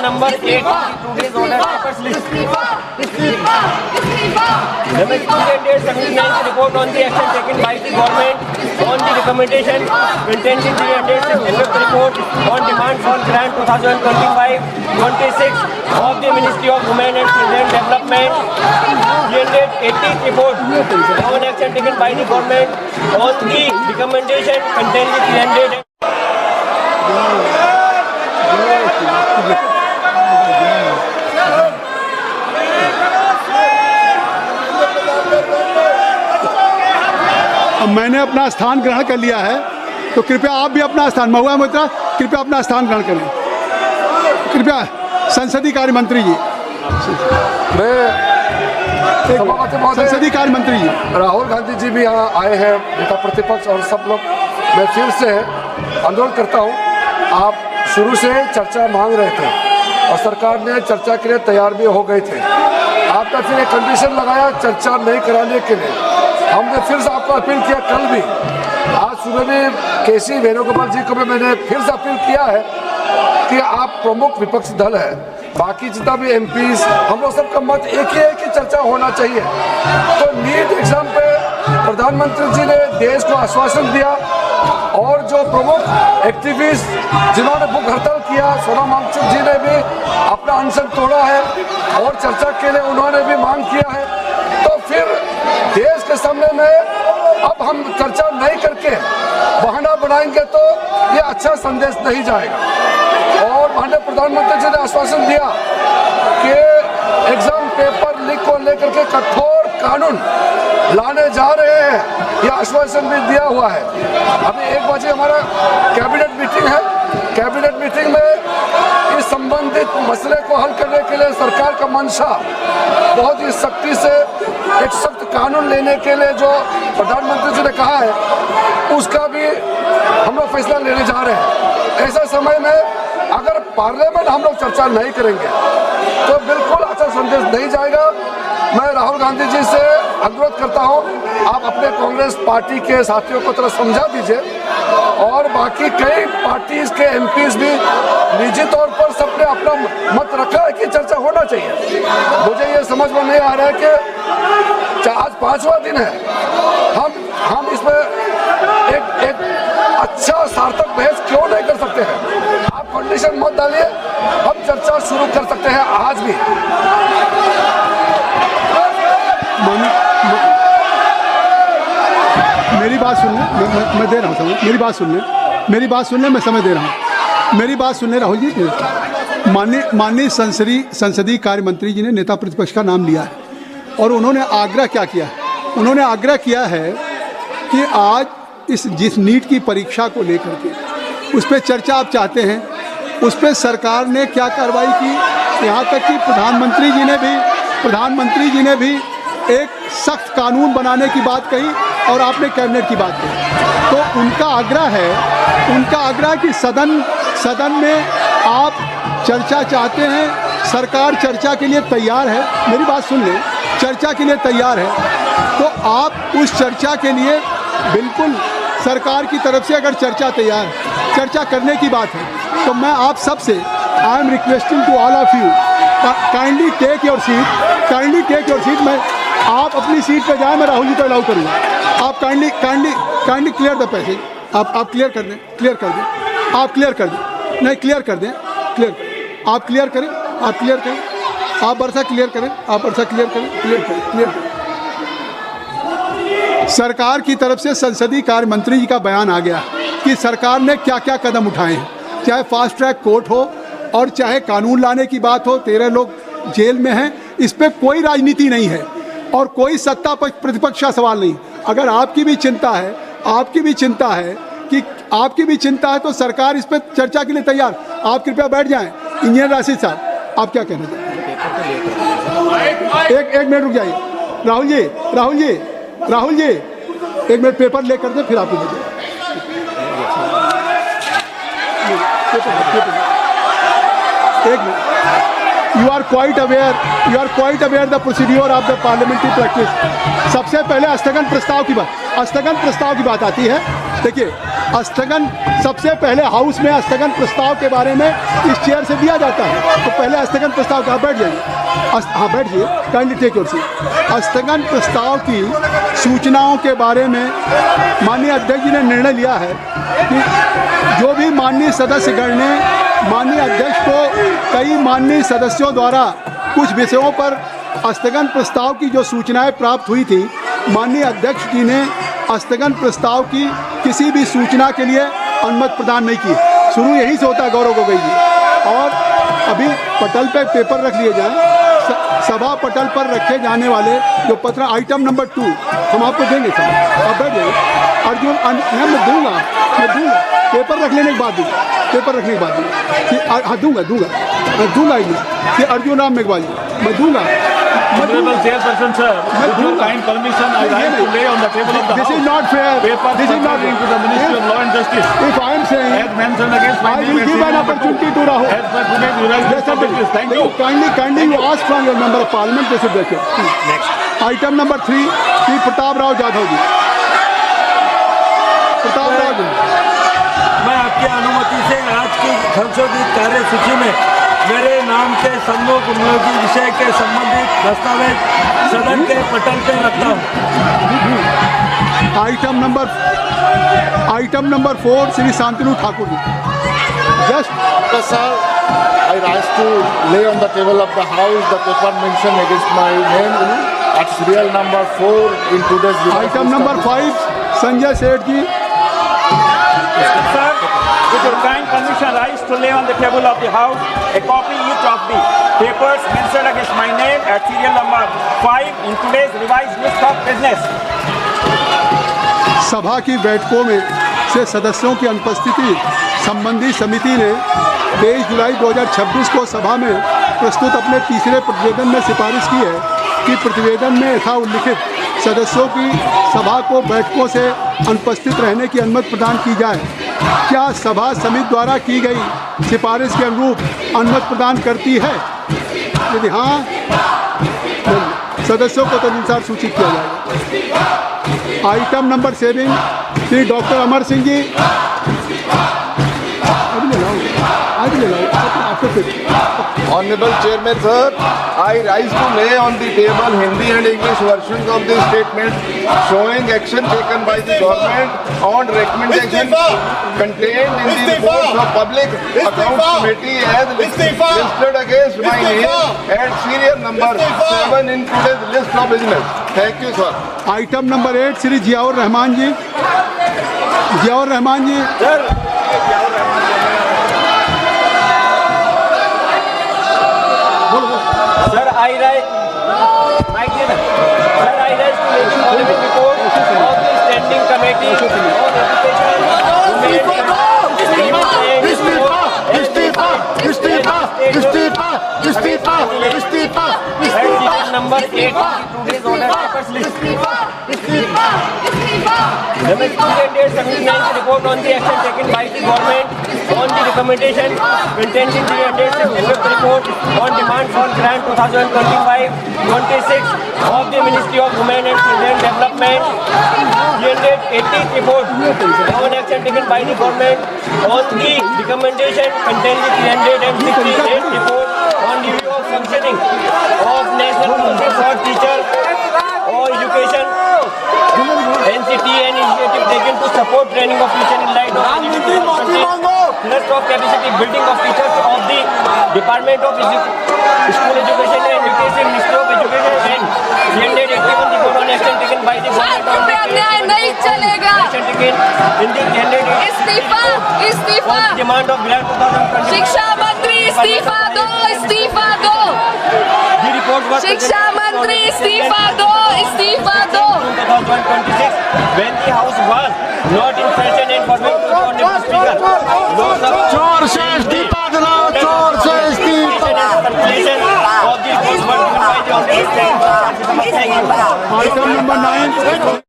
Number 8 today's order papers list. The student 79th report on the action taken by the government on the recommendation contained in the attached report on demand for grant 2025-26 of the Ministry of Women and Children Development. The 80th report on action taken by the government on the recommendation contained in the attached. अब मैंने अपना स्थान ग्रहण कर लिया है, तो कृपया आप भी अपना स्थान, महुआ मोहित्रा कृपया अपना स्थान ग्रहण करें। कृपया संसदीय कार्य मंत्री जी, संसदीय कार्य मंत्री जी, राहुल गांधी जी भी यहाँ आए हैं, नेता प्रतिपक्ष और सब लोग। मैं फिर से अनुरोध करता हूँ, आप शुरू से चर्चा मांग रहे थे और सरकार ने चर्चा के लिए तैयार भी हो गए थे। आपने फिर एक कंडीशन लगाया चर्चा नहीं कराने के लिए। हमने फिर से आपको अपील किया, कल भी, आज सुबह में केसी वेणुगोपाल जी को भी मैंने फिर से अपील किया है कि आप प्रमुख विपक्षी दल है, बाकी जितना भी एमपीज, हम लोग सबका मत एक ही है कि चर्चा होना चाहिए। तो नीट एग्जाम पे प्रधानमंत्री जी ने देश को आश्वासन दिया और जो प्रमुख एक्टिविस्ट जिन्होंने भूख हड़ताल किया, सोनम वांगचुक जी ने भी अपना अनशन तोड़ा है और चर्चा के लिए उन्होंने भी मांग किया है। तो फिर देश के सामने में अब हम चर्चा नहीं करके बहाना बनाएंगे तो ये अच्छा संदेश नहीं जाएगा। और माननीय प्रधानमंत्री जी ने आश्वासन दिया कि एग्जाम पेपर लीक को लेकर के कठोर कानून लाने जा रहे हैं, यह आश्वासन भी दिया हुआ है। अभी 1 बजे हमारा कैबिनेट मीटिंग है। कैबिनेट मीटिंग में इस संबंधित मसले को हल करने के लिए सरकार का मंशा बहुत ही सख्ती से एक सख्त कानून लेने के लिए जो प्रधानमंत्री जी ने कहा है, उसका भी हम लोग फैसला लेने जा रहे हैं। ऐसे समय में अगर पार्लियामेंट हम लोग चर्चा नहीं करेंगे तो बिल्कुल अच्छा संदेश नहीं जाएगा। मैं राहुल गांधी जी से अनुरोध करता हूं, आप अपने कांग्रेस पार्टी के साथियों को थोड़ा समझा दीजिए और बाकी कई पार्टीज के एमपीज भी निजी तौर पर सबने अपना मत रखा है कि चर्चा होना चाहिए। मुझे ये समझ में नहीं आ रहा है कि आज 5वां दिन है, हम इसमें एक अच्छा सार्थक बहस क्यों नहीं कर सकते हैं? आप कंडीशन मत डालिए, हम चर्चा शुरू कर सकते हैं आज भी। मेरी बात सुन ले, मैं दे रहा हूँ समय, मेरी बात सुन ले, मेरी बात सुन ले, मैं समय दे रहा हूँ, मेरी बात सुन ले राहुल जी। माननीय संसदीय कार्य मंत्री जी ने नेता प्रतिपक्ष का नाम लिया है और उन्होंने आग्रह क्या किया है? उन्होंने आग्रह किया है कि आज जिस नीट की परीक्षा को लेकर के उस पर चर्चा आप चाहते हैं, उस पर सरकार ने क्या कार्रवाई की, यहाँ तक कि प्रधानमंत्री जी ने भी एक सख्त कानून बनाने की बात कही और आपने कैबिनेट की बात कही। तो उनका आग्रह कि सदन में आप चर्चा चाहते हैं, सरकार चर्चा के लिए तैयार है। मेरी बात सुन ले, चर्चा के लिए तैयार है, तो आप उस चर्चा के लिए बिल्कुल सरकार की तरफ से अगर चर्चा करने की बात है तो मैं आप सबसे I am requesting to all of you, kindly take your seat. मैं आप अपनी सीट पे जाए, मैं राहुल जी को अलाउ करूँगा। आप काइंडली क्लियर द पैसेज, आप क्लियर कर दें, आप क्लियर कर दें, नहीं क्लियर कर दें, आप क्लियर करें, आप बरसा क्लियर करें। सरकार की तरफ से संसदीय कार्य मंत्री जी का बयान आ गया कि सरकार ने क्या क्या कदम उठाए हैं, चाहे फास्ट ट्रैक कोर्ट हो और चाहे कानून लाने की बात हो। 13 लोग जेल में हैं, इस पर कोई राजनीति नहीं है और कोई सत्ता प्रतिपक्ष का सवाल नहीं। अगर आपकी भी चिंता है तो सरकार इस पर चर्चा के लिए तैयार। आप कृपया बैठ जाएं। इंजीनियर राशिद साहब, आप क्या कहना चाहते हैं? एक मिनट रुक जाइए। राहुल जी 1 मिनट पेपर लेकर दे, फिर आपको भेजें। एक minute. You are quite aware the procedure of the parliamentary practice। सबसे पहले स्थगन प्रस्ताव की बात आती है। देखिए, स्थगन सबसे पहले हाउस में स्थगन प्रस्ताव के बारे में इस चेयर से दिया जाता है। तो पहले स्थगन प्रस्ताव का बैठ जाइए, हाँ बैठिए, काइंडली टेक योर सीट। स्थगन प्रस्ताव की सूचनाओं के बारे में माननीय अध्यक्ष जी ने निर्णय लिया है कि जो भी माननीय सदस्यगण ने माननीय अध्यक्ष को कई माननीय सदस्यों द्वारा कुछ विषयों पर स्थगन प्रस्ताव की जो सूचनाएं प्राप्त हुई थी, माननीय अध्यक्ष जी ने स्थगन प्रस्ताव की किसी भी सूचना के लिए अनुमति प्रदान नहीं की। शुरू यहीं से होता है गौरव गोगोई जी। और अभी पटल पे पेपर रख लिए जाएं, सभा पटल पर रखे जाने वाले जो पत्र आइटम नंबर 2 हम आपको देंगे सर, आप बैठ जाइए। अर्जुन मैं दूंगा पेपर रख लेने के बाद दूंगा, पेपर रखने के बाद दूंगा, हाँ दूंगा ये अर्जुन राम मेघवाल जी, मैं दूंगा। Honorable Chairperson sir, with your kind permission, I rise to lay on the table of the This House is not fair. paper This is not pertaining to the Ministry of Law and Justice. If I am saying As mentioned against my I name will and give an serial number opportunity two. to Rahul. As per today's United Yes, sir. Justice. Thank you. Kindly you ask from your member of parliament. They should break it. Next. Item number 3, Sri Pratap Rao Jadhav जी। प्रताप राव जी। मैं आपकी अनुमति से आज की संशोधित कार्यसूची में मेरे नाम के सम्मुख उपयोगी विषय के संबंधित दस्तावेज सदन के पटल पर रखता हूँ। Item number 4 Shri Shantanu Thakur ji. Just Sir, I rise to lay on the table of the House the paper mentioned against my name at serial number 4 in today's item number 5 Sanjay Seth ji. Sir, with your kind permission, I rise to lay on the table of the House a copy each of the papers mentioned against my name at serial number 5 in today's revised list of business. सभा की बैठकों में से सदस्यों की अनुपस्थिति संबंधी समिति ने 23 जुलाई 2026 को सभा में प्रस्तुत अपने तीसरे प्रतिवेदन में सिफारिश की है कि प्रतिवेदन में यथा उल्लिखित सदस्यों की सभा को बैठकों से अनुपस्थित रहने की अनुमति प्रदान की जाए। क्या सभा समिति द्वारा की गई सिफारिश के अनुरूप अनुमति प्रदान करती है? यदि हाँ, सदस्यों को तदनुसार सूचित किया जाएगा। Item number 7 Shri doctor Amar Singh ji. Honorable Chairman sir, I rise to lay on the table Hindi and English versions of the statement showing action taken by the government on recommendation contained in the reports of Public Accounts Committee as listed against my name and serial number 7 in today's list of business. Thank you sir. Item number 8 Shri Ziaur Rahman ji. Ziaur Rahman ji. Sir, I rise to make the following report of the Standing Committee on Education, number 8 today's order papers list. The student submissions report on the action taken by the government on the recommendation contained in the attached report on demand for grant 2025-26 of the Ministry of Women and Children Development. Yielded 80th report on action taken by the government on the recommendation contained in the 368th report on review of functioning of National Council for Teacher or Education NCT and initiative taken to support training of teachers in light of thrust of capacity building of teachers of the Department of School Education and Education, Ministry of Education and yielded 81 report on action taken by the government on the नहीं चलेगा। action taken in the इस्तीफा demand of grant 2020. शिक्षा मंत्री इस्तीफा दो The report was शिक्षा मंत्री इस्तीफा दो 2026 when the House was not in session and formed to Honorable Speaker. चोर से इस्तीफा दिलाओ, चोर से इस्तीफा। Circulation of the report were given by the Honorable Speaker. Item number 9